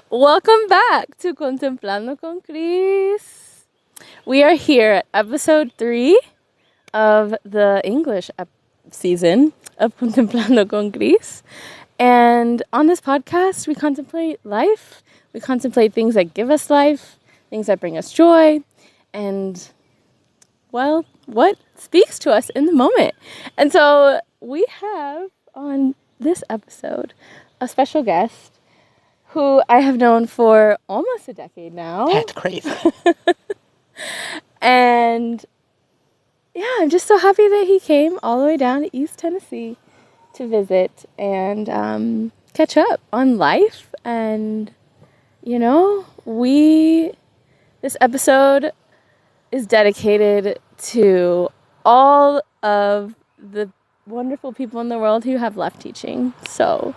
Welcome back to Contemplando con Cris. We are here at episode 3 of the English season of Contemplando con Cris. And on this podcast, we contemplate life. We contemplate things that give us life, things that bring us joy, and, well, what speaks to us in the moment. And so we have on this episode a special guest who I have known for almost a decade now. That's crazy. And yeah, I'm just so happy that he came all the way down to East Tennessee to visit and catch up on life. And, you know, this episode is dedicated to all of the wonderful people in the world who have left teaching. So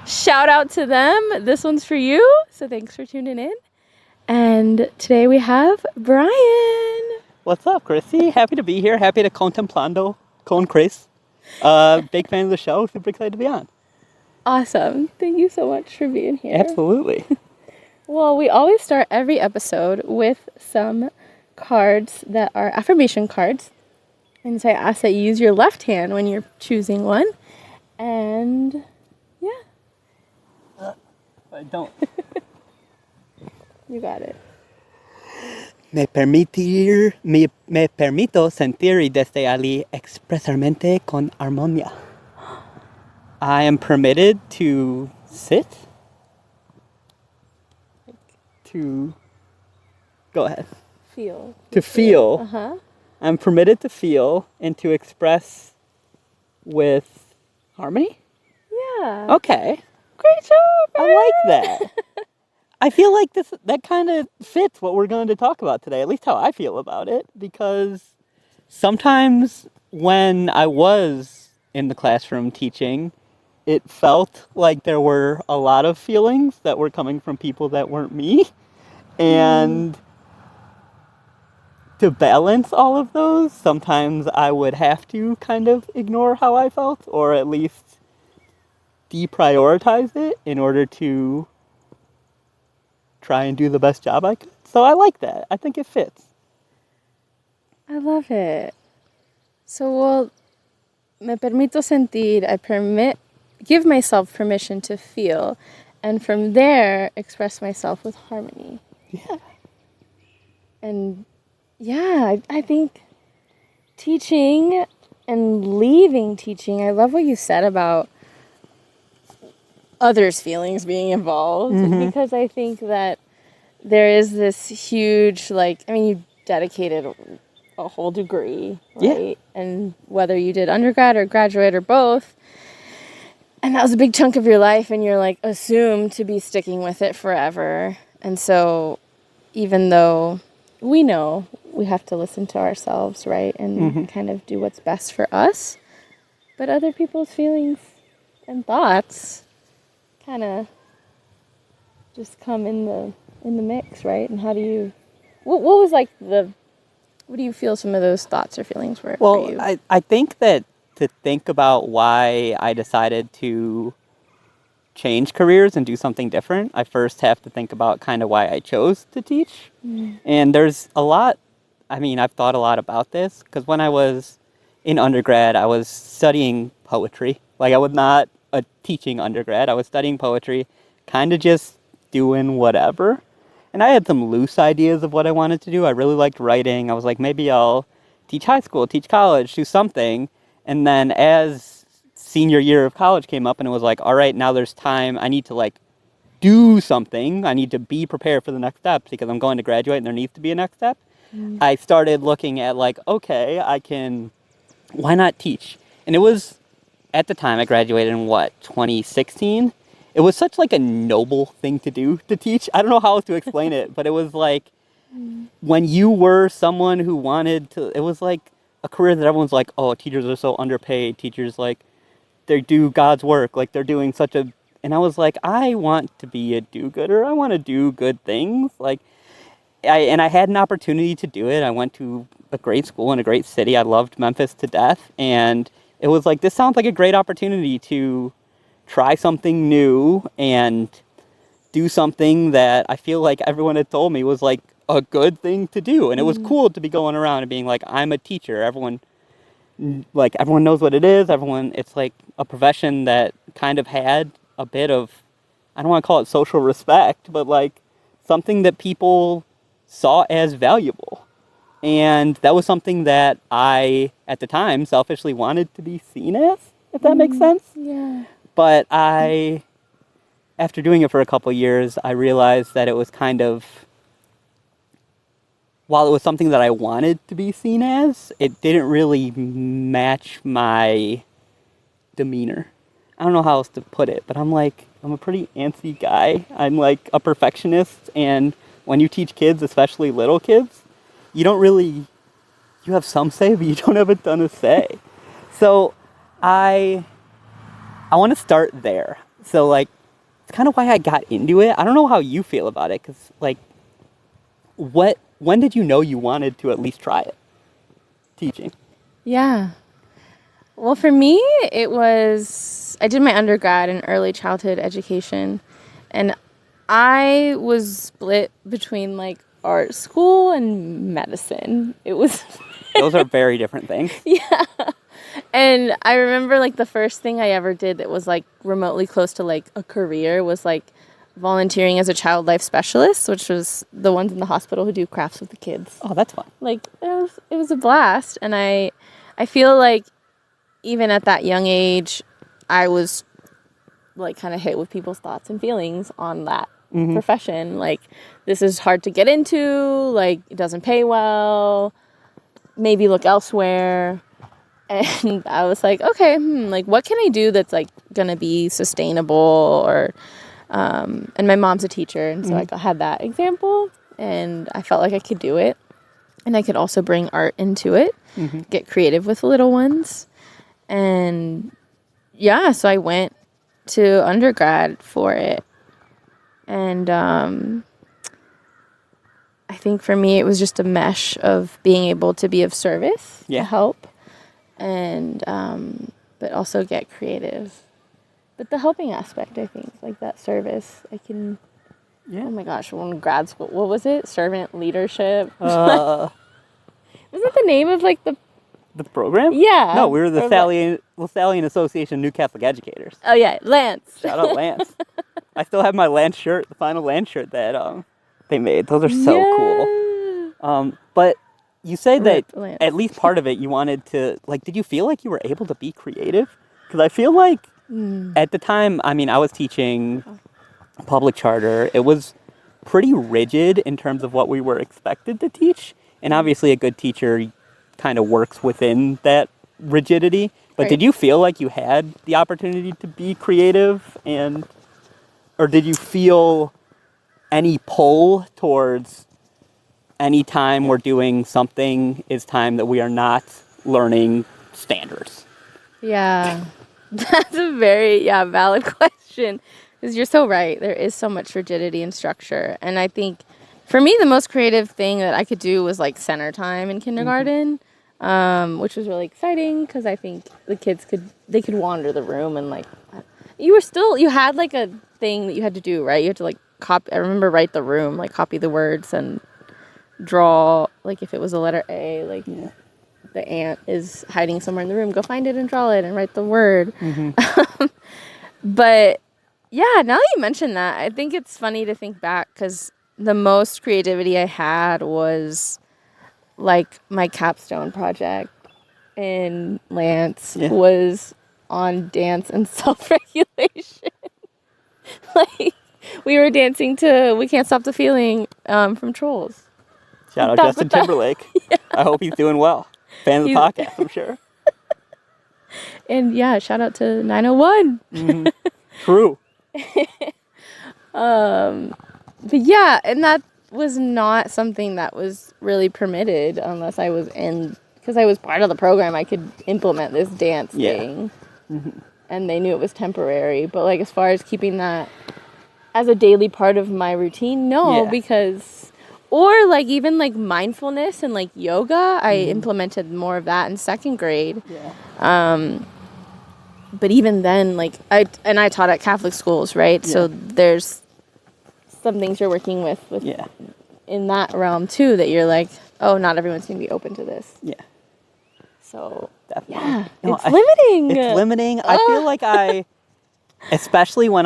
shout out to them. This one's for you. So thanks for tuning in. And today we have Brian. What's up, Chrissy? Happy to be here. Happy to contemplando con Chris. Big fan of the show. Super excited to be on. Awesome. Thank you so much for being here. Absolutely. Well, we always start every episode with some cards that are affirmation cards. And so I ask that you use your left hand when you're choosing one. And yeah. I don't. You got it. Me permito sentir y desearle expresarmente con armonía. I am permitted to sit. Go ahead. Feel. To feel. Uh-huh. I'm permitted to feel and to express with harmony? Yeah. Okay. Great job, Brian. I like that. I feel like that kind of fits what we're going to talk about today, at least how I feel about it, because sometimes when I was in the classroom teaching, it felt like there were a lot of feelings that were coming from people that weren't me. And to balance all of those, sometimes I would have to kind of ignore how I felt, or at least deprioritize it in order to try and do the best job I could. So I like that. I think it fits. I love it. So, well, me permito sentir, give myself permission to feel, and from there, express myself with harmony. Yeah. And yeah, I think teaching and leaving teaching, I love what you said about others' feelings being involved, because I think that there is this huge, you dedicated a whole degree, right? Yeah. And whether you did undergrad or graduate or both, and that was a big chunk of your life, and you're assumed to be sticking with it forever. And so even though we know we have to listen to ourselves, right? And kind of do what's best for us, but other people's feelings and thoughts kind of just come in the mix, right? And how do you, what do you feel some of those thoughts or feelings were for you? Well, I think that to think about why I decided to change careers and do something different, I first have to think about kind of why I chose to teach. And there's a lot, I've thought a lot about this, because when I was in undergrad, I was studying poetry. I was not a teaching undergrad. I was studying poetry, kind of just doing whatever. And I had some loose ideas of what I wanted to do. I really liked writing. I was like, maybe I'll teach high school, teach college, do something. And then as senior year of college came up and it was like, all right, now there's time. I need to do something. I need to be prepared for the next step because I'm going to graduate and there needs to be a next step. I started looking at okay, why not teach? And it was, at the time I graduated in 2016? It was such a noble thing to do, to teach. I don't know how else to explain it, but it was when you were someone who wanted to, it was a career that everyone's oh, teachers are so underpaid. Teachers, they do God's work. They're doing such a, and I was I want to be a do-gooder. I want to do good things. I had an opportunity to do it. I went to a great school in a great city. I loved Memphis to death. And it was this sounds like a great opportunity to try something new and do something that I feel like everyone had told me was like a good thing to do. And it was cool to be going around and being like, I'm a teacher. Everyone knows what it is. It's like a profession that kind of had a bit of, I don't want to call it social respect, but like something that people saw as valuable. And that was something that I, at the time, selfishly wanted to be seen as, if that makes sense. Yeah. But after doing it for a couple of years, I realized that it was kind of, while it was something that I wanted to be seen as, it didn't really match my demeanor. I don't know how else to put it, but I'm a pretty antsy guy. I'm like a perfectionist, and when you teach kids, especially little kids, you have some say, but you don't have a ton of say. So I want to start there. So like, it's kind of why I got into it. I don't know how you feel about it, because like, when did you know you wanted to at least try it? Teaching. Yeah. Well, for me, I did my undergrad in early childhood education, and I was split between like art school and medicine. It was Those are very different things. Yeah. And I remember like the first thing I ever did that was like remotely close to like a career was like volunteering as a child life specialist, which was the ones in the hospital who do crafts with the kids. Oh, that's fun. Like it was a blast, and I feel like even at that young age I was like kind of hit with people's thoughts and feelings on that profession. Like, this is hard to get into, like it doesn't pay well, maybe look elsewhere. And I was like, okay, like what can I do that's like gonna be sustainable? Or and my mom's a teacher, and so I had that example, and I felt like I could do it, and I could also bring art into it, get creative with little ones. And yeah, so I went to undergrad for it, and I think for me it was just a mesh of being able to be of service, to help, and but also get creative. But the helping aspect, I think, like that service, I can. Yeah. Oh my gosh, when grad school, what was it? Servant leadership. Was it the name of like the program? Yeah. No, we were the LaSallian Association of New Catholic Educators. Oh yeah, Lance. Shout out Lance. I still have my Lance shirt, the final Lance shirt that they made. Those are so cool. But you say that at least part of it you wanted to, like, did you feel like you were able to be creative? Because I feel like at the time, I mean, I was teaching public charter. It was pretty rigid in terms of what we were expected to teach. And obviously a good teacher kind of works within that rigidity. But did you feel like you had the opportunity to be creative, or did you feel any pull towards any time we're doing something is time that we are not learning standards? Yeah, that's a very valid question, because you're so right. There is so much rigidity and structure, and I think for me the most creative thing that I could do was like center time in kindergarten, which was really exciting because I think the kids could wander the room, and like you had like a thing that you had to do, right? You had to like copy. I remember write the room, like copy the words and draw, like if it was a letter A, like the ant is hiding somewhere in the room, go find it and draw it and write the word. But yeah, now that you mention that, I think it's funny to think back, because the most creativity I had was like my capstone project in Lance was on dance and self-regulation. Like we were dancing to We Can't Stop the Feeling from Trolls. Shout out Justin Timberlake. I hope he's doing well. Fan of the podcast, I'm sure. And yeah, shout out to 901. True. But yeah, and that was not something that was really permitted unless I was because I was part of the program, I could implement this dance thing. And they knew it was temporary. But like as far as keeping that as a daily part of my routine, no, because... Or like even like mindfulness and like yoga, I implemented more of that in second grade. But even then, like I taught at Catholic schools, right? So there's some things you're working with Yeah. in that realm too, that you're like, oh, not everyone's going to be open to this. Yeah. So, Definitely. yeah, No, it's limiting. It's limiting. I feel like especially when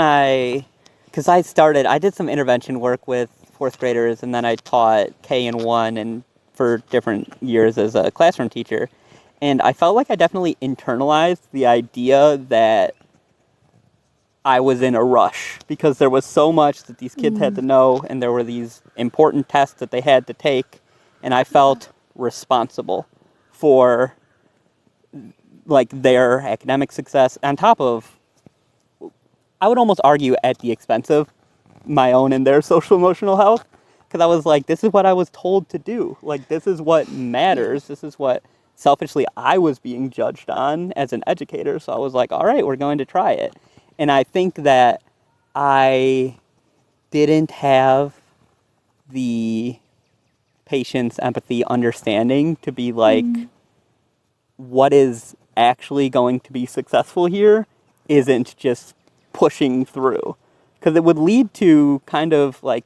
because I did some intervention work with fourth graders, and then I taught K and 1 and for different years as a classroom teacher. And I felt like I definitely internalized the idea that I was in a rush because there was so much that these kids had to know, and there were these important tests that they had to take, and I felt responsible for like their academic success on top of, I would almost argue, at the expense of my own and their social emotional health, because I was like, this is what I was told to do. Like, this is what matters. This is what selfishly I was being judged on as an educator. So I was like, all right, we're going to try it. And I think that I didn't have the patience, empathy, understanding to be like, what is actually going to be successful here isn't just pushing through. Because it would lead to kind of like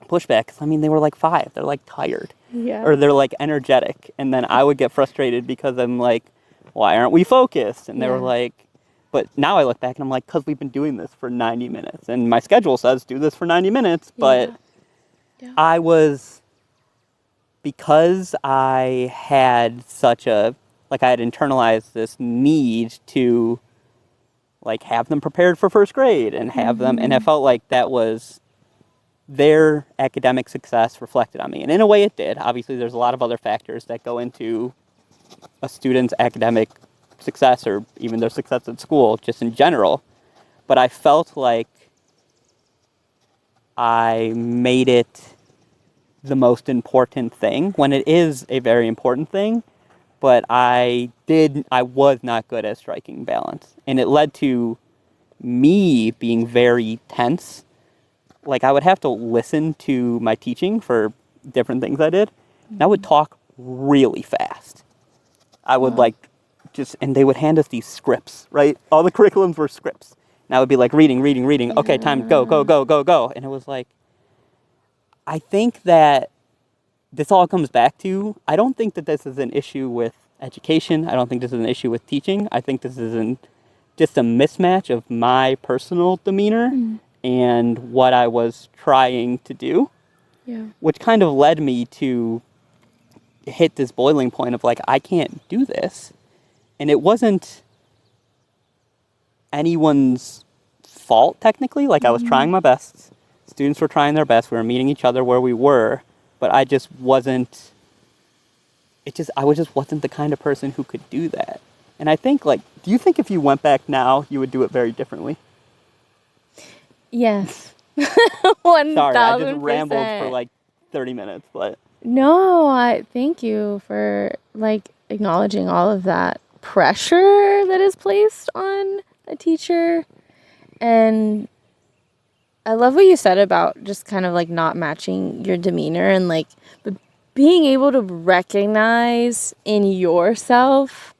pushback. 'Cause, I mean, they were like 5. They're like tired. Yeah. Or they're like energetic. And then I would get frustrated because I'm like, why aren't we focused? And they were like, but now I look back and I'm like, because we've been doing this for 90 minutes. And my schedule says do this for 90 minutes. But I was, because I had such a, like I had internalized this need to like have them prepared for first grade and have them, and I felt like that was their academic success reflected on me. And in a way it did. Obviously there's a lot of other factors that go into a student's academic success or even their success at school, just in general. But I felt like I made it the most important thing when it is a very important thing. But I was not good at striking balance. And it led to me being very tense. Like I would have to listen to my teaching for different things I did. And I would talk really fast. I would and they would hand us these scripts, right? All the curriculums were scripts. And I would be like reading. Okay, time to go. And it was like, I think that this all comes back to, I don't think that this is an issue with education. I don't think this is an issue with teaching. I think this is just a mismatch of my personal demeanor and what I was trying to do. Yeah. Which kind of led me to hit this boiling point of like, I can't do this. And it wasn't anyone's fault, technically. Like, I was trying my best. Students were trying their best. We were meeting each other where we were. But I just wasn't... I just wasn't the kind of person who could do that. And I think, like... Do you think if you went back now, you would do it very differently? Yes. 1,000%. Sorry, I just rambled for, like, 30 minutes, but... No, I thank you for, like, acknowledging all of that pressure that is placed on a teacher. And I love what you said about just kind of like not matching your demeanor and like but being able to recognize in yourself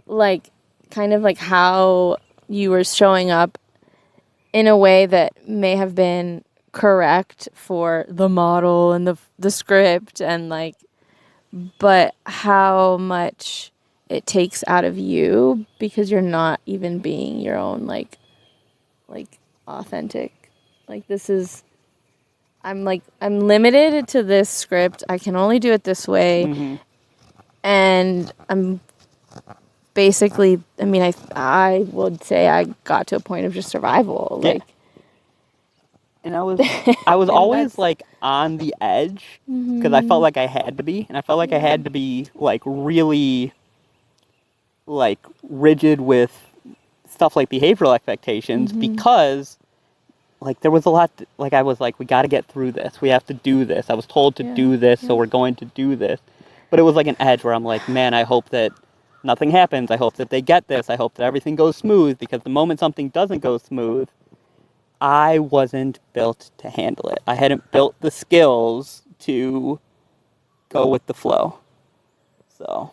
like kind of like how you were showing up in a way that may have been correct for the model and the script and like, but how much it takes out of you because you're not even being your own like authentic. Like, this is, I'm limited to this script. I can only do it this way. And I'm basically, I mean, I would say I got to a point of just survival. Like, and I was always like on the edge because I felt like I had to be, and I felt like I had to be like really like rigid with stuff like behavioral expectations because like there was a lot like I was like, we got to get through this, we have to do this, I was told to do this, so we're going to do this. But it was like an edge where I'm like, man, I hope that nothing happens, I hope that they get this, I hope that everything goes smooth, because the moment something doesn't go smooth, I wasn't built to handle it. I hadn't built the skills to go with the flow. So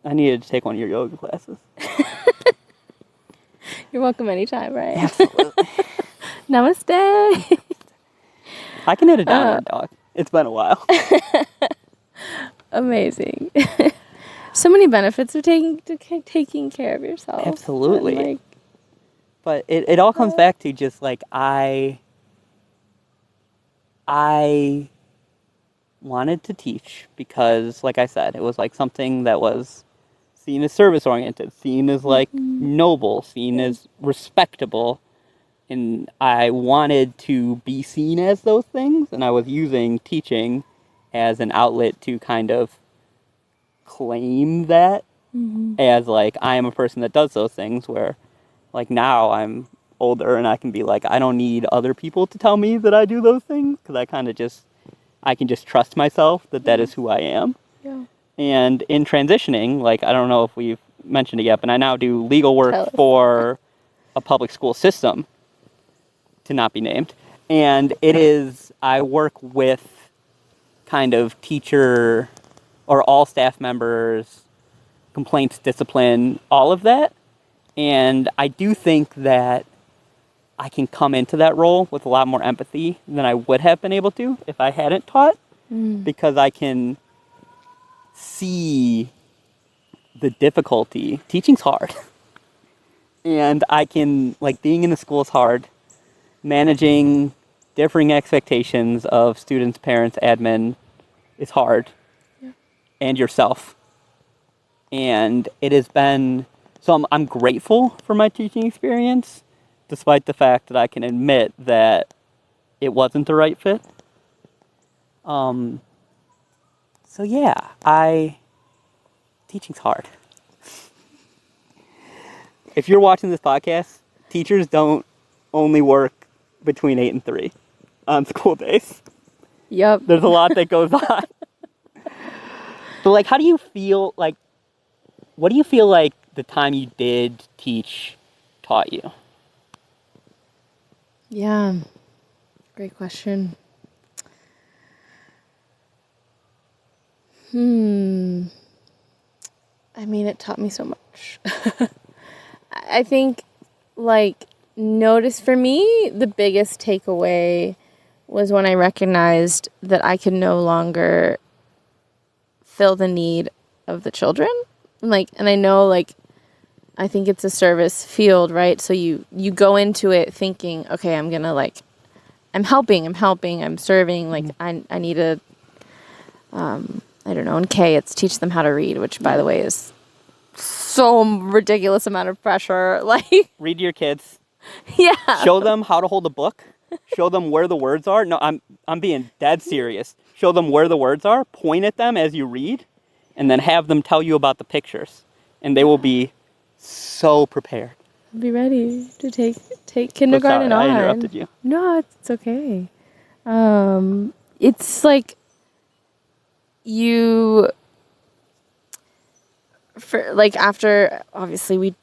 I needed to take one of your yoga classes. You're welcome anytime, right? Absolutely. Namaste. I can hit a downward dog. It's been a while. Amazing. So many benefits of taking care of yourself. Absolutely. And, like, but it all comes back to just like I wanted to teach because, like I said, it was like something that was seen as service oriented, seen as like noble, seen as respectable. And I wanted to be seen as those things, and I was using teaching as an outlet to kind of claim that as like I am a person that does those things, where like now I'm older and I can be like, I don't need other people to tell me that I do those things, because I kind of I can just trust myself that that is who I am. Yeah. And in transitioning, like, I don't know if we've mentioned it yet, but I now do legal work for a public school system, to not be named. And it is, I work with kind of teacher or all staff members, complaints, discipline, all of that. And I do think that I can come into that role with a lot more empathy than I would have been able to if I hadn't taught, because I can see the difficulty. Teaching's hard. And I can, like, being in the school is hard. Managing differing expectations of students, parents, admin is hard. Yeah. And yourself. And it has been, so I'm grateful for my teaching experience, despite the fact that I can admit that it wasn't the right fit. So yeah, teaching's hard. If you're watching this podcast, teachers don't only work between 8 and 3 on school days. Yep. There's a lot that goes on. But like, how do you feel, like, what do you feel like the time you did teach taught you? Yeah. Great question. I mean, it taught me so much. I think, like, for me, the biggest takeaway was when I recognized that I could no longer fill the need of the children. Like, and I know, like, I think it's a service field, right? So you go into it thinking, okay, I'm gonna, like, I'm helping, I'm serving, like, I need a, I don't know, in K, it's teach them how to read, which, by the way, is so ridiculous amount of pressure. Like, read to your kids. Yeah. Show them how to hold a book. Show them where the words are. No, I'm being dead serious. Show them where the words are. Point at them as you read, and then have them tell you about the pictures, and they will be so prepared. Be ready to take kindergarten on. I interrupted you. No, it's okay. It's like after, obviously, we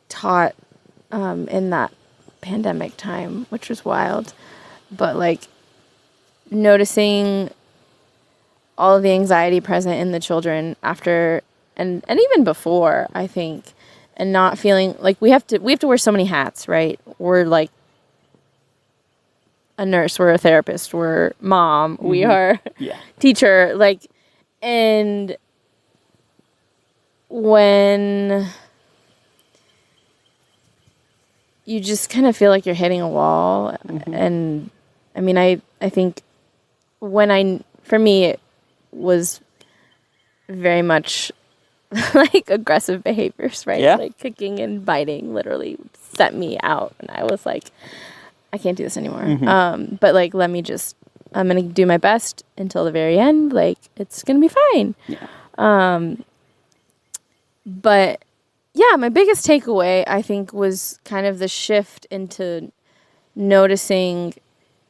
taught in that pandemic time, which was wild, but like noticing all of the anxiety present in the children after and even before, I think, and not feeling like we have to wear so many hats, right? We're like a nurse, we're a therapist, we're mom, we are teacher, like, and when you just kind of feel like you're hitting a wall. And I mean, I think for me, it was very much like aggressive behaviors, right? Yeah. Like kicking and biting literally set me out. And I was like, I can't do this anymore. But like, I'm going to do my best until the very end. Like, it's going to be fine. Yeah. But yeah, my biggest takeaway, I think, was kind of the shift into noticing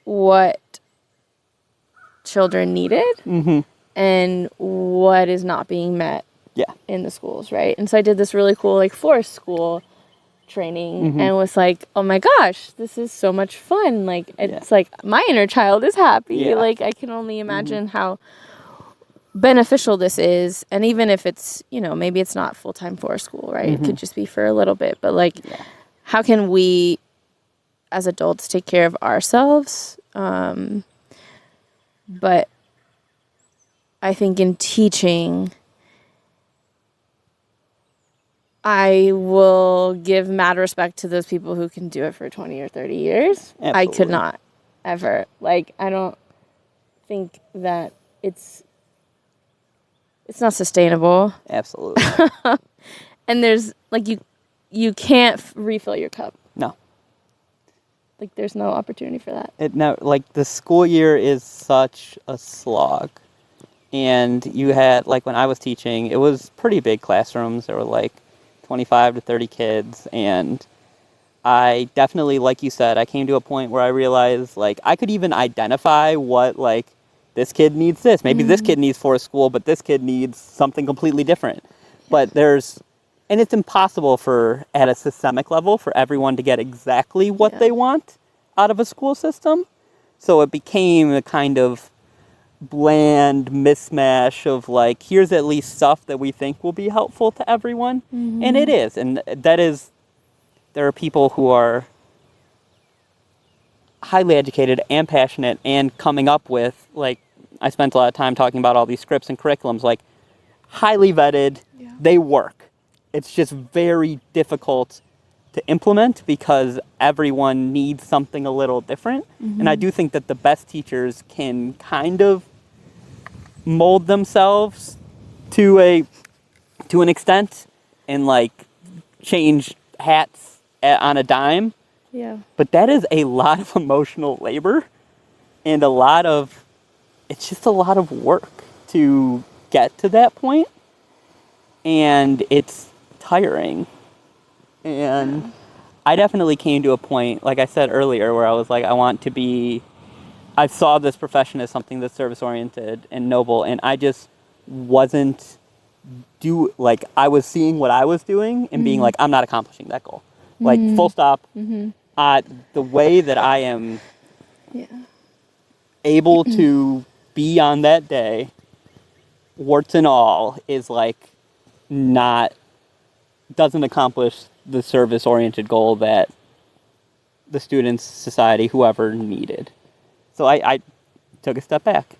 what children needed and what is not being met in the schools, right? And so I did this really cool, like, forest school training and was like, oh my gosh, this is so much fun. Like, it's like my inner child is happy. Yeah. Like, I can only imagine how beneficial this is. And even if it's, maybe it's not full-time forest school, right? It could just be for a little bit. But like, how can we as adults take care of ourselves But I think in teaching, I will give mad respect to those people who can do it for 20 or 30 years. Absolutely. I could not, ever. Like, I don't think that it's not sustainable. Absolutely. And there's, like, you can't refill your cup. No. Like, there's no opportunity for that. Like, the school year is such a slog. And you had, like, when I was teaching, it was pretty big classrooms. There were, like, 25 to 30 kids. And I definitely, like you said, I came to a point where I realized, like, I could even identify what, like, this kid needs this. Maybe this kid needs forest school, but this kid needs something completely different. But and it's impossible at a systemic level, for everyone to get exactly what they want out of a school system. So it became a kind of bland mismatch of, like, here's at least stuff that we think will be helpful to everyone. And it is. And there are people who are highly educated and passionate and coming up with, like, I spent a lot of time talking about all these scripts and curriculums, like, highly vetted, they work. It's just very difficult to implement because everyone needs something a little different. And I do think that the best teachers can kind of mold themselves to an extent and, like, change hats on a dime. Yeah. But that is a lot of emotional labor and it's just a lot of work to get to that point. And it's tiring. And I definitely came to a point, like I said earlier, where I was like, I saw this profession as something that's service-oriented and noble, and I just wasn't I was seeing what I was doing and being like, I'm not accomplishing that goal. Like, full stop. The way that I am able to be on that day, warts and all, is, like, doesn't accomplish the service-oriented goal that the students, society, whoever needed. So I took a step back.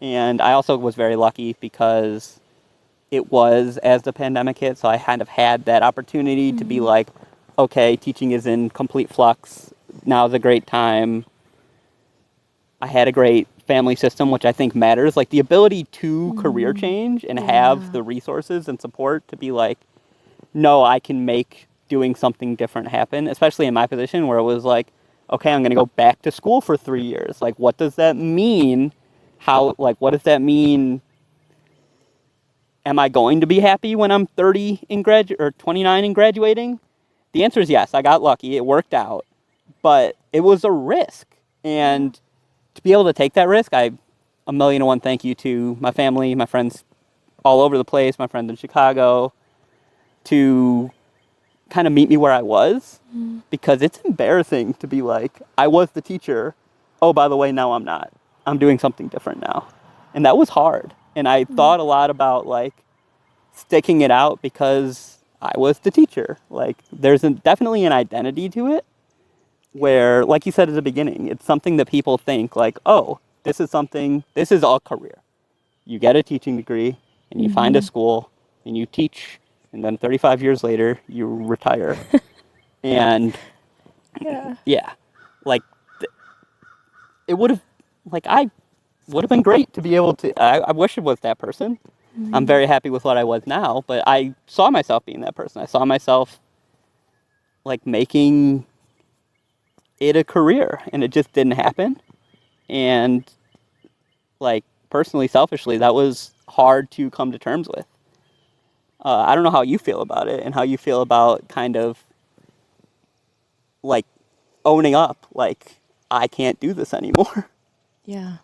And I also was very lucky because it was as the pandemic hit, so I kind of had that opportunity to be like, okay, teaching is in complete flux. Now's a great time. I had a great family system, which I think matters. Like, the ability to career change and have the resources and support to be like, no, I can make doing something different happen, especially in my position where it was like, okay, I'm going to go back to school for 3 years. Like, what does that mean? What does that mean? Am I going to be happy when I'm 30 or 29 and graduating? The answer is yes. I got lucky. It worked out. But it was a risk. And to be able to take that risk, a million and one thank you to my family, my friends all over the place, my friends in Chicago, to kind of meet me where I was. Because it's embarrassing to be like, I was the teacher. Oh, by the way, now I'm not. I'm doing something different now. And that was hard. And I thought a lot about, like, sticking it out because I was the teacher. Like, there's definitely an identity to it where, like you said at the beginning, it's something that people think, like, oh, this is a career. You get a teaching degree and you find a school and you teach, and then 35 years later you retire. And like, it would have, like, I would have been great to be able to, I wish it was that person. I'm very happy with what I was now, but I saw myself being that person. I saw myself, like, making it a career, and it just didn't happen. And, like, personally, selfishly, that was hard to come to terms with. I don't know how you feel about it and how you feel about kind of, like, owning up, like, I can't do this anymore. Yeah.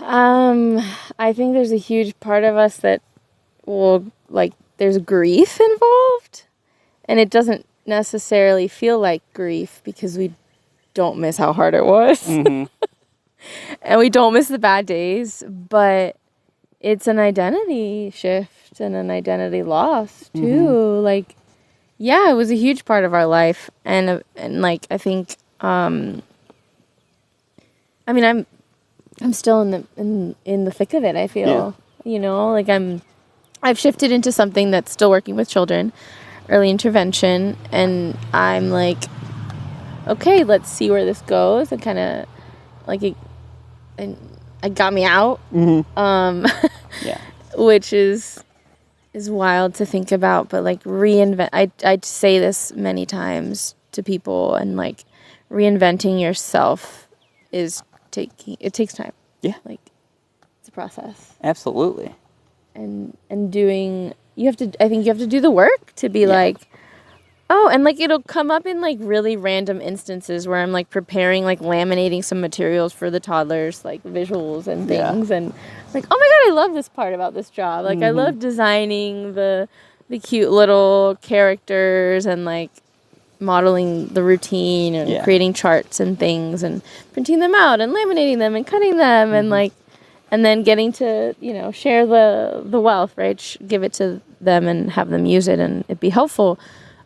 I think there's a huge part of us that will, like, there's grief involved, and it doesn't necessarily feel like grief because we don't miss how hard it was. And we don't miss the bad days, but it's an identity shift and an identity loss too. Like, yeah, it was a huge part of our life, and like, I think I mean, I'm still in the thick of it, I feel. Like I've shifted into something that's still working with children, early intervention, and I'm like, okay, let's see where this goes, and kind of like it got me out. Yeah. Which is wild to think about, but like reinvent. I say this many times to people, and like reinventing yourself it takes time. Yeah. Like it's a process. Absolutely. And doing, I think you have to do the work to be like, oh, and like it'll come up in like really random instances where I'm like preparing, like laminating some materials for the toddlers, like visuals and things, and like, oh my god, I love this part about this job. Like I love designing the cute little characters and like modeling the routine and creating charts and things and printing them out and laminating them and cutting them and like, and then getting to, share the wealth, right? Give it to them and have them use it and it be helpful.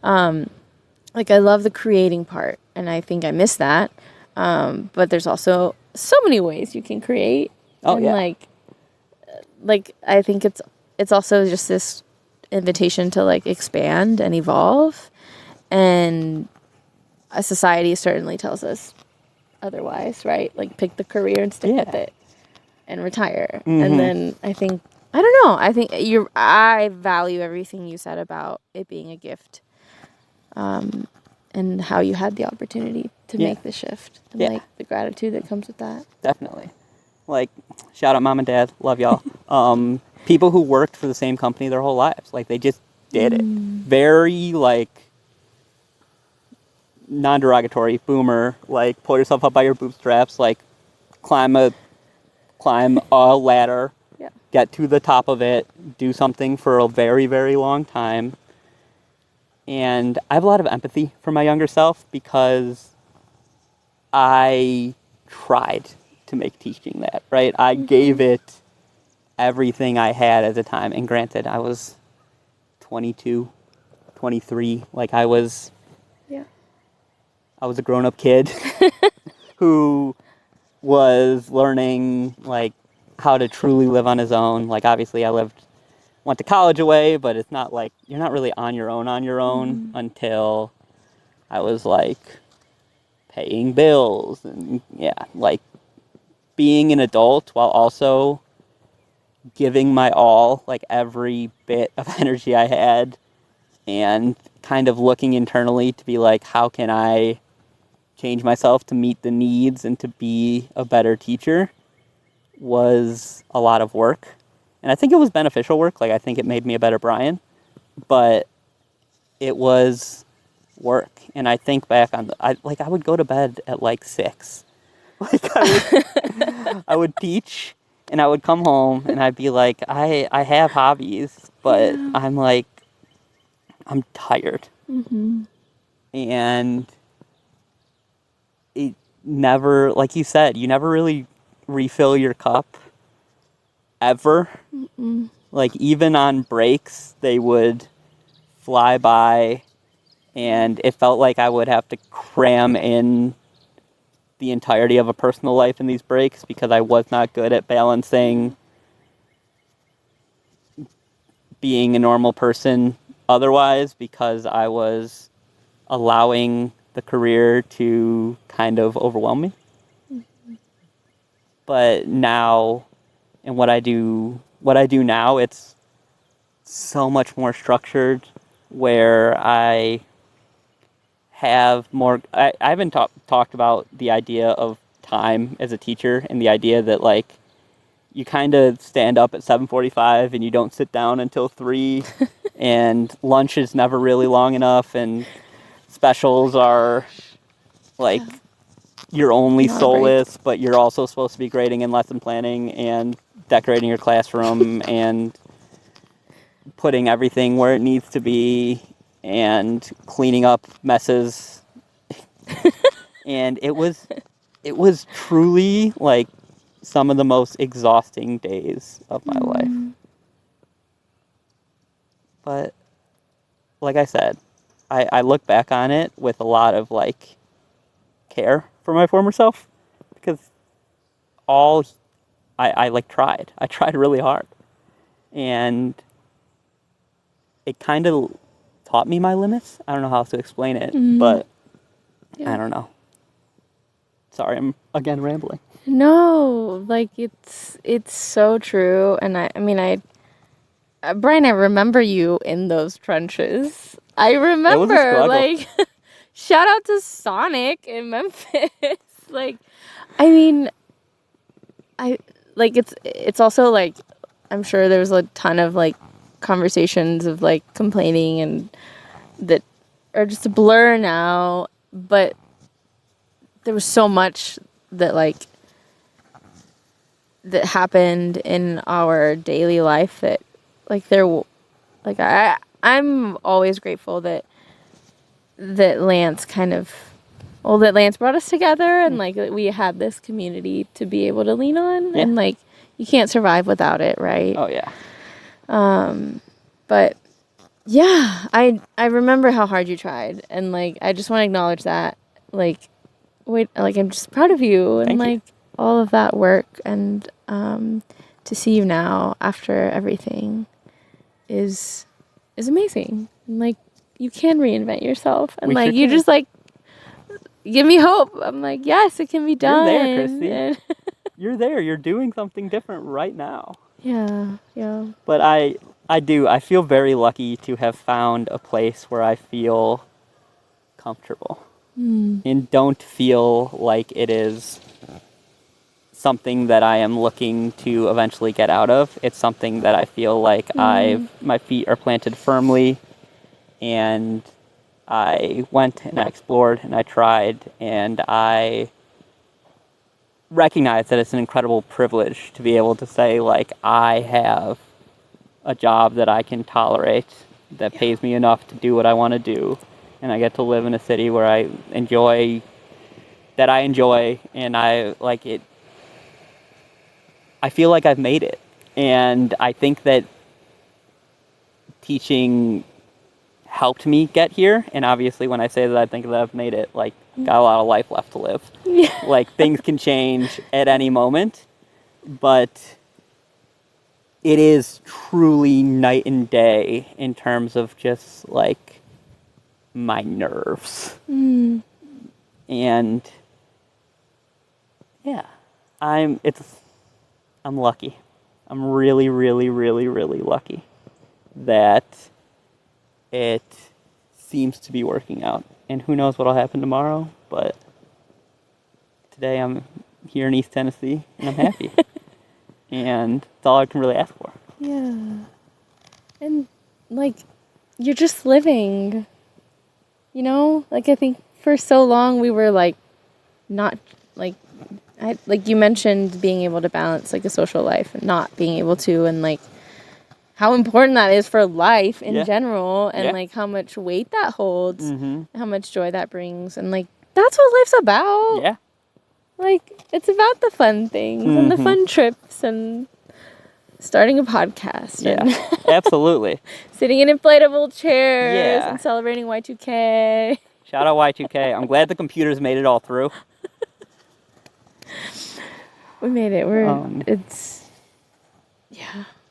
Like I love the creating part, and I think I miss that. But there's also so many ways you can create. Like I think it's also just this invitation to like expand and evolve, and a society certainly tells us otherwise, right? Like pick the career and stick with it and retire. And then I think, I don't know, I think I value everything you said about it being a gift. And how you had the opportunity to make the shift, and like the gratitude that comes with that. Definitely. Like, shout out mom and dad, love y'all. People who worked for the same company their whole lives, like they just did it. Very like non-derogatory, boomer, like pull yourself up by your bootstraps, like climb a ladder, get to the top of it, do something for a very, very long time. And I have a lot of empathy for my younger self because I tried to make teaching that, right? I gave it everything I had at the time. And granted, I was 22, 23. Like I was a grown-up kid who was learning like how to truly live on his own. Like obviously went to college away, but it's not like you're not really on your own until I was like paying bills and like being an adult while also giving my all, like every bit of energy I had, and kind of looking internally to be like, how can I change myself to meet the needs and to be a better teacher, was a lot of work. And I think it was beneficial work. Like, I think it made me a better Brian. But it was work. And I think back on I would go to bed at like 6. Like, I would teach, and I would come home, and I'd be like, I have hobbies, but I'm like, I'm tired. And it never, like you said, you never really refill your cup. Ever. Like even on breaks they would fly by, and it felt like I would have to cram in the entirety of a personal life in these breaks because I was not good at balancing being a normal person otherwise, because I was allowing the career to kind of overwhelm me. But now, and what I do now, it's so much more structured, where I have more. I haven't talked about the idea of time as a teacher, and the idea that like you kind of stand up at 7:45 and you don't sit down until 3, and lunch is never really long enough, and specials are like your only solace, but you're also supposed to be grading and lesson planning and decorating your classroom and putting everything where it needs to be and cleaning up messes. And it was truly like some of the most exhausting days of my life. But like I said, I look back on it with a lot of like care for my former self, because all I like tried. I tried really hard. And it kind of taught me my limits. I don't know how else to explain it, but I don't know. Sorry, I'm again rambling. No, like it's so true, and I mean, Brian, I remember you in those trenches. I remember, It was a struggle. like, shout out to Sonic in Memphis. Like, I mean, it's also like, I'm sure there was a ton of like conversations of like complaining and that are just a blur now, but there was so much that like that happened in our daily life that like I'm always grateful that Lance that Lance brought us together and like we had this community to be able to lean on and like you can't survive without it, right? Oh yeah. But yeah, I remember how hard you tried and like I just want to acknowledge that like I'm just proud of you and like all of that work and to see you now after everything is amazing. And, like you can reinvent yourself and like you just like give me hope. I'm like, yes, it can be done. You're there, Christy. You're there. You're doing something different right now. Yeah. But I feel very lucky to have found a place where I feel comfortable and don't feel like it is something that I am looking to eventually get out of. It's something that I feel like my feet are planted firmly, and I went and I explored and I tried and I recognize that it's an incredible privilege to be able to say like I have a job that I can tolerate that pays me enough to do what I want to do, and I get to live in a city where I enjoy and I like it. I feel like I've made it, and I think that teaching helped me get here. And obviously when I say that I think that I've made it, like got a lot of life left to live. Like things can change at any moment, but it is truly night and day in terms of just like my nerves. And yeah, I'm lucky. I'm really, really, really, really lucky that it seems to be working out. And who knows what'll happen tomorrow, but today I'm here in East Tennessee and I'm happy. And that's all I can really ask for. Yeah. And like you're just living. You know? Like I think for so long we were like not like like you mentioned being able to balance like a social life and not being able to, and like how important that is for life in general, and like how much weight that holds, how much joy that brings, and like that's what life's about. Yeah. Like it's about the fun things and the fun trips and starting a podcast. Yeah, and absolutely. Sitting in inflatable chairs and celebrating Y2K. Shout out Y2K. I'm glad the computers made it all through. We made it.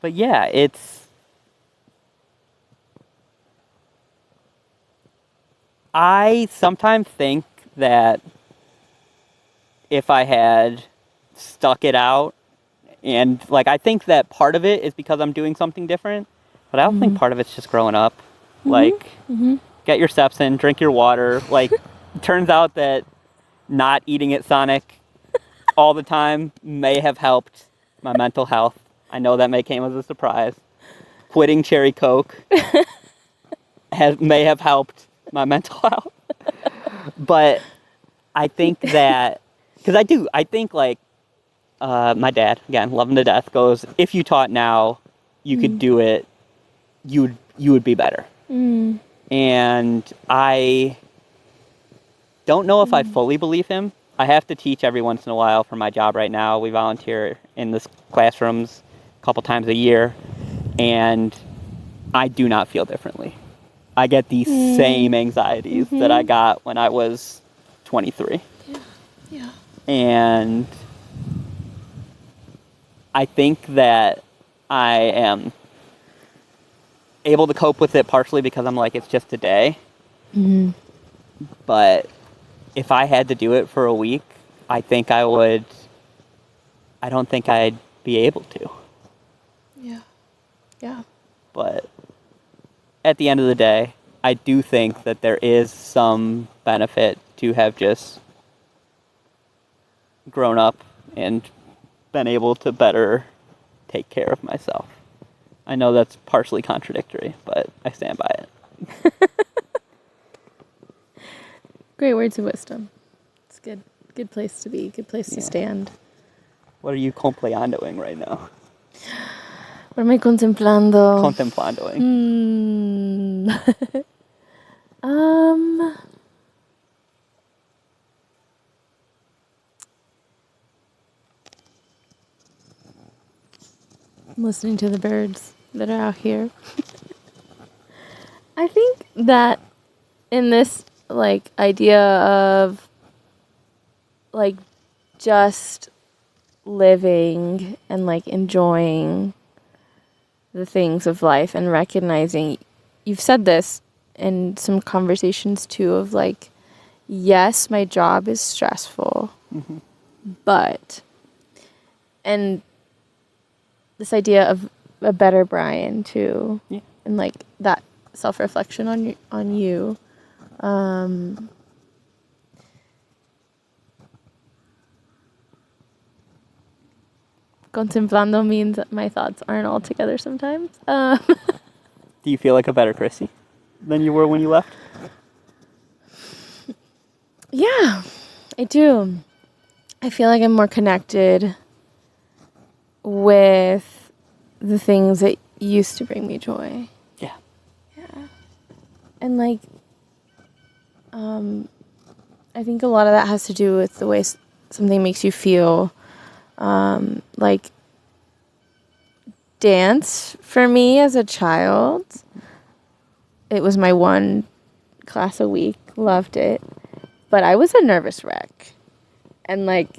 But yeah, I sometimes think that if I had stuck it out, and like I think that part of it is because I'm doing something different, but I also think part of it's just growing up. Like, get your steps in, drink your water. Like, turns out that not eating at Sonic all the time may have helped my mental health. I know that may came as a surprise. Quitting Cherry Coke may have helped my mental health. But I think that, because I think like my dad, again, love him to death, goes, if you taught now, you could do it, you would be better. And I don't know if I fully believe him. I have to teach every once in a while for my job right now. We volunteer in the classrooms a couple times a year, and I do not feel differently. I get these same anxieties that I got when I was 23. Yeah. And I think that I am able to cope with it partially because I'm like, it's just a day. Mm-hmm. But if I had to do it for a week, I think I would. I don't think I'd be able to. Yeah. Yeah. But at the end of the day, I do think that there is some benefit to have just grown up and been able to better take care of myself. I know that's partially contradictory, but I stand by it. Great words of wisdom. It's good. Good place to be. Good place to stand. What are you compleandoing right now? What am I contemplando? Contemplandoing. I'm listening to the birds that are out here. I think that in this like idea of like just living and like enjoying the things of life and recognizing, you've said this in some conversations too, of like, yes, my job is stressful, but, and this idea of a better Brian too, and like that self-reflection on you. Contemplando means that my thoughts aren't all together sometimes. Do you feel like a better Chrissy than you were when you left? Yeah, I do. I feel like I'm more connected with the things that used to bring me joy. Yeah. Yeah. And like, I think a lot of that has to do with the way something makes you feel. Like dance for me as a child, it was my one class a week, loved it, but I was a nervous wreck, and like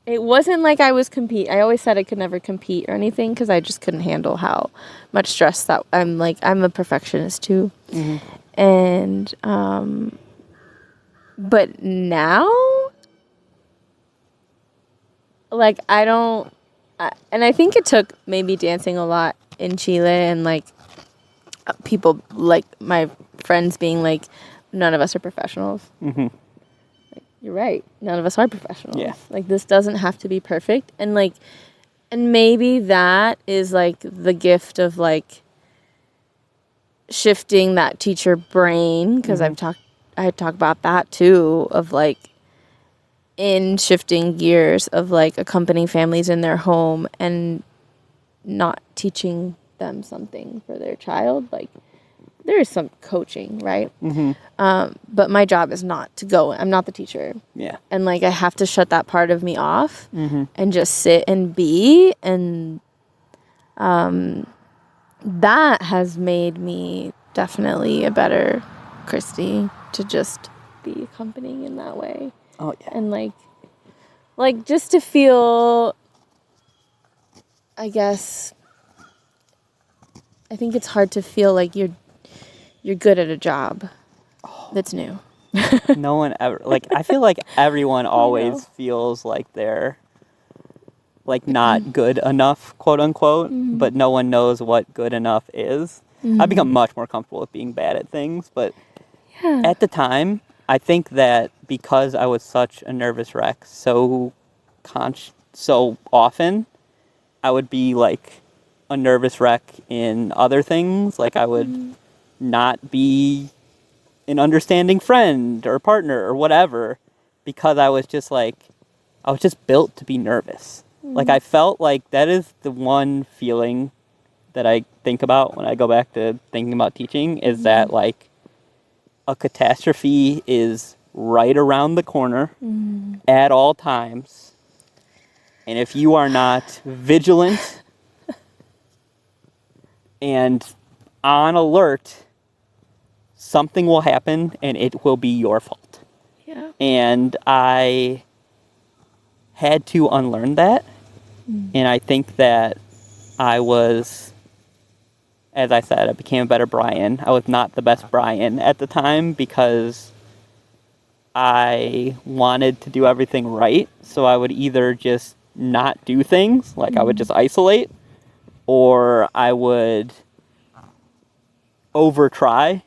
it wasn't like I was I always said I could never compete or anything because I just couldn't handle how much stress that I'm a perfectionist too. And but now, like and I think it took maybe dancing a lot in Chile and like people like my friends being like, none of us are professionals. Like, you're right, none of us are professionals. Yeah. Like this doesn't have to be perfect, and like, and maybe that is like the gift of like shifting that teacher brain, because I talk about that too, of like in shifting gears of like accompanying families in their home and not teaching them something for their child. Like there is some coaching, right? But my job is not to go. I'm not the teacher. Yeah. And like I have to shut that part of me off and just sit and be. And that has made me definitely a better Christy, to just be accompanying in that way. Oh yeah. And like just to feel, I guess, I think it's hard to feel like you're good at a job that's new. No one ever, like, I feel like everyone always feels like they're like not good enough, quote unquote, but no one knows what good enough is. I've become much more comfortable with being bad at things, but at the time, I think that because I was such a nervous wreck so often, I would be like a nervous wreck in other things. Like I would not be an understanding friend or partner or whatever, because I was just built to be nervous. Like I felt like that is the one feeling that I think about when I go back to thinking about teaching, is that like a catastrophe is right around the corner at all times. And if you are not vigilant and on alert, something will happen and it will be your fault. Yeah. And I had to unlearn that. And I think that I was, as I said, I became a better Brian. I was not the best Brian at the time because I wanted to do everything right. So I would either just not do things, like I would just isolate, or I would over try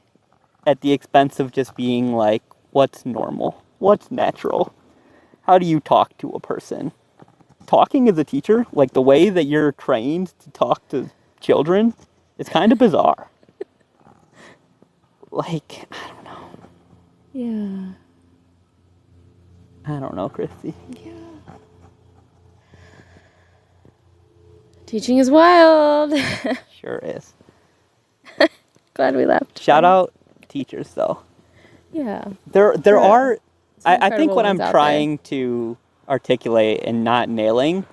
at the expense of just being like, what's normal? What's natural? How do you talk to a person? Talking as a teacher, like the way that you're trained to talk to children, is kind of bizarre. Like, I don't know. Yeah. I don't know, Christy. Yeah. Teaching is wild. Sure is. Glad we left. Shout out teachers, though. Yeah. There are. I think incredible what I'm ones out trying to articulate and not nailing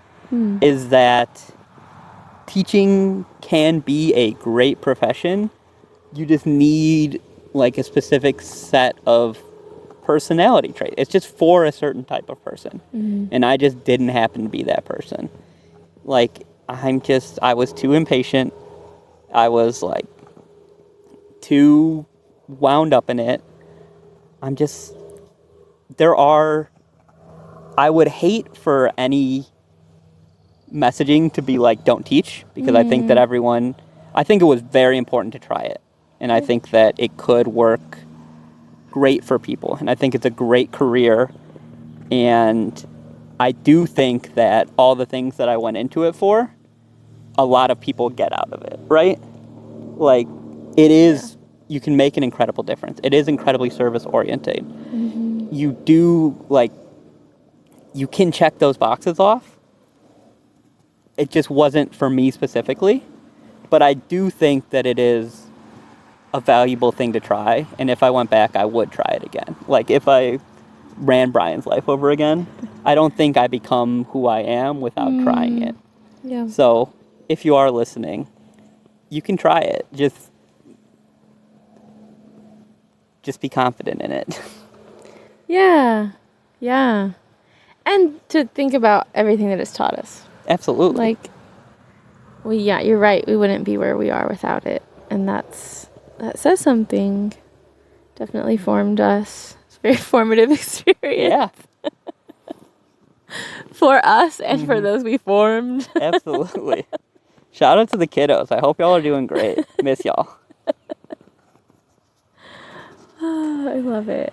is that teaching can be a great profession. You just need like a specific set of personality trait. It's just for a certain type of person. And I just didn't happen to be that person. Like, I was too impatient. I was like too wound up in it. I would hate for any messaging to be like, don't teach, because I think it was very important to try it. And I think that it could work great for people. And I think it's a great career. And I do think that all the things that I went into it for, a lot of people get out of it, right? Like, it is, you can make an incredible difference. It is incredibly service oriented. You do, like, you can check those boxes off. It just wasn't for me specifically. But I do think that it is a valuable thing to try. And if I went back, I would try it again. Like, if I ran Brian's life over again, I don't think I become who I am without trying it. Yeah. So, if you are listening, you can try it. Just be confident in it. Yeah. Yeah. And to think about everything that it's taught us. Absolutely. Like, you're right. We wouldn't be where we are without it. And that says something. Definitely formed us. It's a very formative experience. Yeah. For us and for those we formed. Absolutely. Shout out to the kiddos. I hope y'all are doing great. Miss y'all. I love it.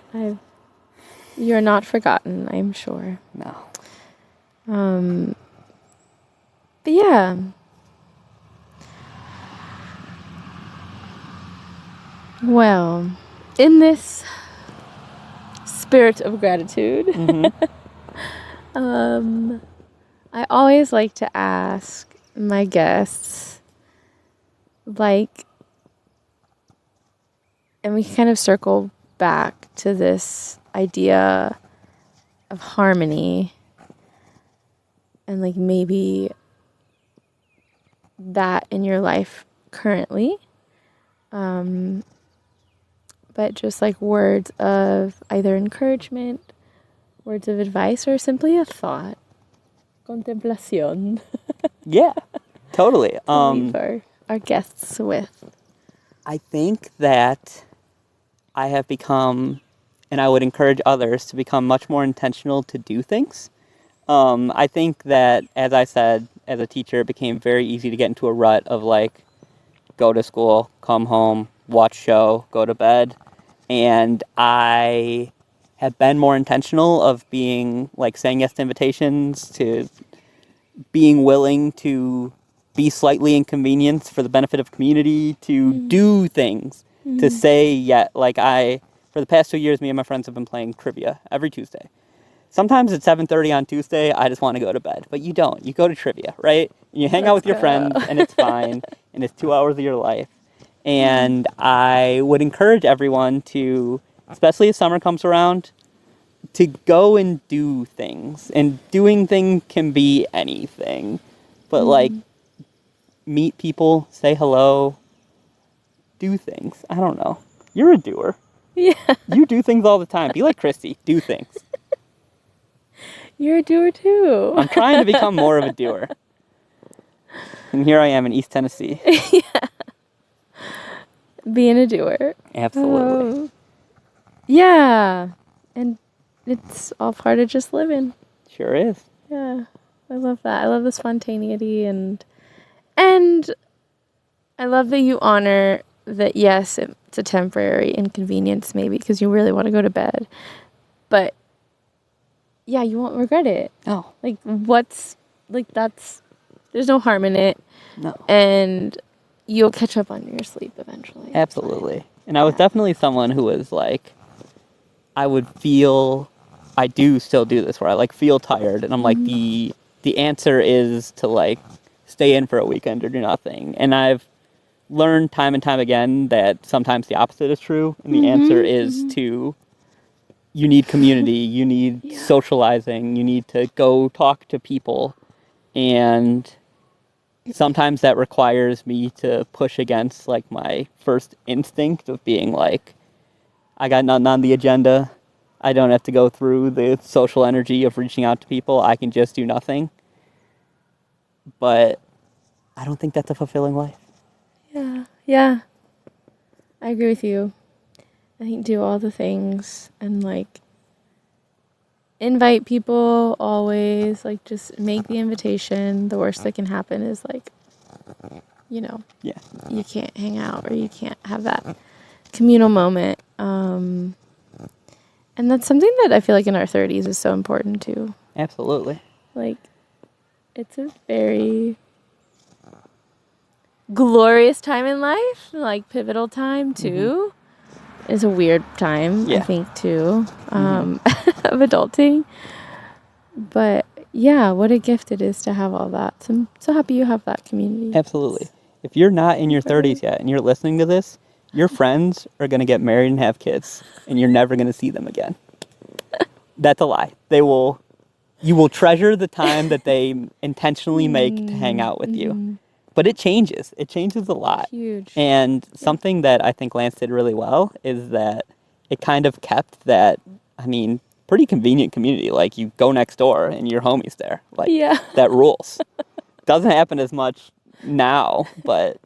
You're not forgotten, I'm sure. No. But yeah. Well, in this spirit of gratitude, I always like to ask my guests, like, and we kind of circle back to this idea of harmony and like maybe that in your life currently, but just like words of either encouragement, words of advice, or simply a thought. Contemplación. Yeah, totally. Leave our guests with. I think that I have become, and I would encourage others to become much more intentional to do things. I think that, as I said, as a teacher, it became very easy to get into a rut of like, go to school, come home, watch show, go to bed. And I have been more intentional of being like saying yes to invitations, to being willing to be slightly inconvenienced for the benefit of community, to do things, to say, yeah, like for the past 2 years, me and my friends have been playing trivia every Tuesday. Sometimes at 7:30 on Tuesday, I just want to go to bed, but you don't. You go to trivia, right? You hang out with your friends, and it's fine, and it's 2 hours of your life. And I would encourage everyone to, especially as summer comes around, to go and do things. And doing things can be anything. But like, meet people, say hello, do things. I don't know. You're a doer. Yeah. You do things all the time. Be like Christy. Do things. You're a doer too. I'm trying to become more of a doer. And here I am in East Tennessee. Being a doer. Absolutely. Yeah. And it's all part of just living. Sure is. Yeah. I love that. I love the spontaneity and I love that you honor that, yes, it's a temporary inconvenience maybe because you really want to go to bed. But yeah, you won't regret it. No. Like there's no harm in it. No. And you'll catch up on your sleep eventually. Absolutely. And I was definitely someone who was like, I do still do this where I like feel tired and I'm like, the answer is to like stay in for a weekend or do nothing. And I've learned time and time again that sometimes the opposite is true. And the answer is to, you need community, you need socializing, you need to go talk to people. And sometimes that requires me to push against like my first instinct of being like, I got nothing on the agenda. I don't have to go through the social energy of reaching out to people. I can just do nothing. But I don't think that's a fulfilling life. Yeah. Yeah. I agree with you. I think do all the things and like invite people always, like just make the invitation. The worst that can happen is like, Yeah. you can't hang out or you can't have that communal moment. And that's something that I feel like in our 30s is so important too. Absolutely. Like, it's a very glorious time in life, like pivotal time too. It's a weird time, I think, too, of adulting. But yeah, what a gift it is to have all that. So I'm so happy you have that community. Absolutely. If you're not in your 30s yet and you're listening to this, your friends are going to get married and have kids, and you're never going to see them again. That's a lie. You will treasure the time that they intentionally make to hang out with you. But it changes. It changes a lot. Huge. And something that I think Lance did really well is that it kind of kept that, pretty convenient community. Like, you go next door and your homie's there. Like, that rules. Doesn't happen as much now, but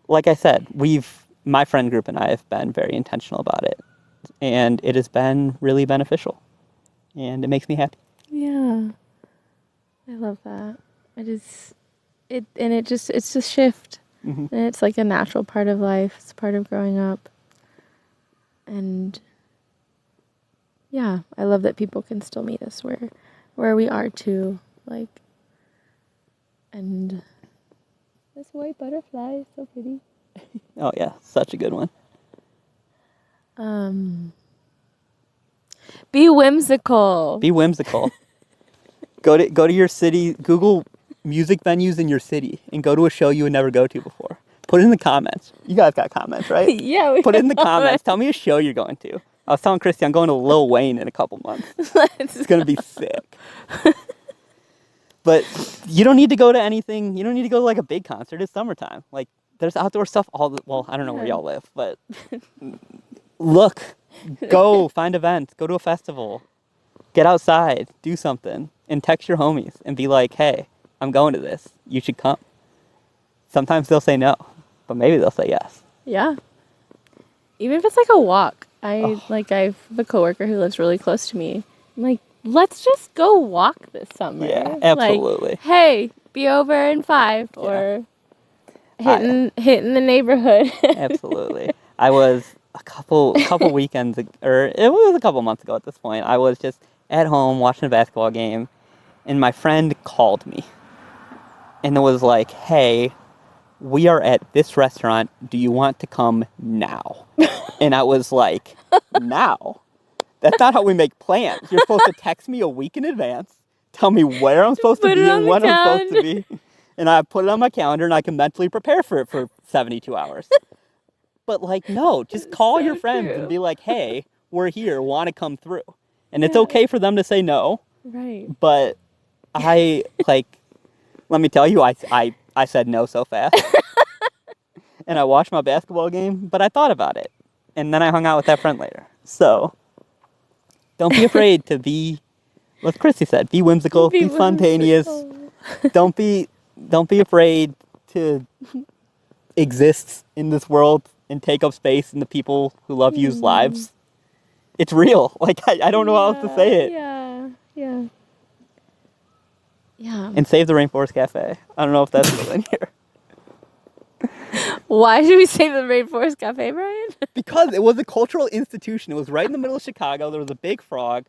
like I said, my friend group and I have been very intentional about it. And it has been really beneficial. And it makes me happy. Yeah. I love that. It's a shift. And it's like a natural part of life. It's part of growing up. And yeah, I love that people can still meet us where we are too. Like, and this white butterfly is so pretty. Oh yeah, such a good one. Be whimsical. Be whimsical. Go to your city. Google music venues in your city and go to a show you would never go to before. Put it in the comments. You guys got comments, right? Yeah. Put it in the comments. Tell me a show you're going to. I was telling Christy I'm going to Lil Wayne in a couple months. It's going to be sick. But you don't need to go to anything. You don't need to go to like a big concert. It's summertime. Like, there's outdoor stuff well, I don't know where y'all live, but look, go find events, go to a festival, get outside, do something, and text your homies and be like, hey, I'm going to this. You should come. Sometimes they'll say no, but maybe they'll say yes. Yeah. Even if it's like a walk. I have a coworker who lives really close to me. I'm like, let's just go walk this summer. Yeah, absolutely. Like, hey, be over in 5 or hitting the neighborhood. Absolutely. I was a couple weekends, or it was a couple months ago at this point. I was just at home watching a basketball game, and my friend called me. And it was like, hey, we are at this restaurant. Do you want to come now? And I was like, now? That's not how we make plans. You're supposed to text me a week in advance, tell me where I'm supposed to be and when I'm supposed to be. And I put it on my calendar and I can mentally prepare for it for 72 hours. But like, no, just call your friends and be like, hey, we're here, want to come through. And it's okay for them to say no. Right. But let me tell you, I said no so fast. And I watched my basketball game, but I thought about it. And then I hung out with that friend later. So don't be afraid to be What Christy said, be whimsical, be spontaneous. Don't be afraid to exist in this world and take up space in the people who love you's lives. It's real. Like, I don't know how else to say it. Yeah. And save the Rainforest Cafe. I don't know if that's still in here. Why should we save the Rainforest Cafe, Brian? Because it was a cultural institution. It was right in the middle of Chicago. There was a big frog.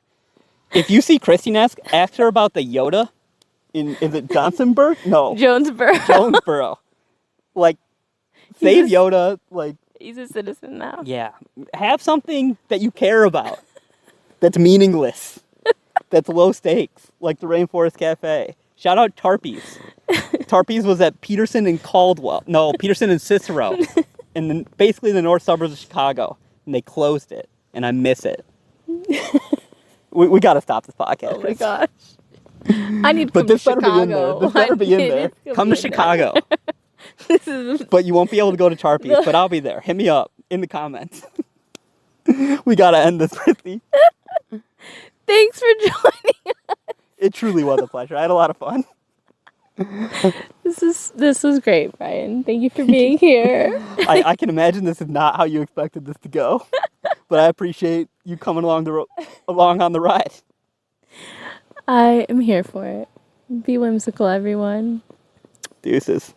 If you see Christy Nesk, ask her about the Yoda is it Johnsonburg? No. Jonesboro. Like, save Yoda. Like, he's a citizen now. Yeah. Have something that you care about that's meaningless, that's low stakes, like the Rainforest Cafe. Shout out Tarpe's. Tarpe's was at Peterson and Caldwell. No, Peterson and Cicero. In basically the north suburbs of Chicago. And they closed it. And I miss it. We got to stop this podcast. Oh my gosh. I need to come to Chicago. This better be in there. Come to Chicago. But you won't be able to go to Tarpe's, but I'll be there. Hit me up in the comments. We got to end this, Christy. Thanks for joining us. It truly was a pleasure. I had a lot of fun. This was great, Brian. Thank you for being here. I can imagine this is not how you expected this to go, but I appreciate you coming along on the ride. I am here for it. Be whimsical, everyone. Deuces.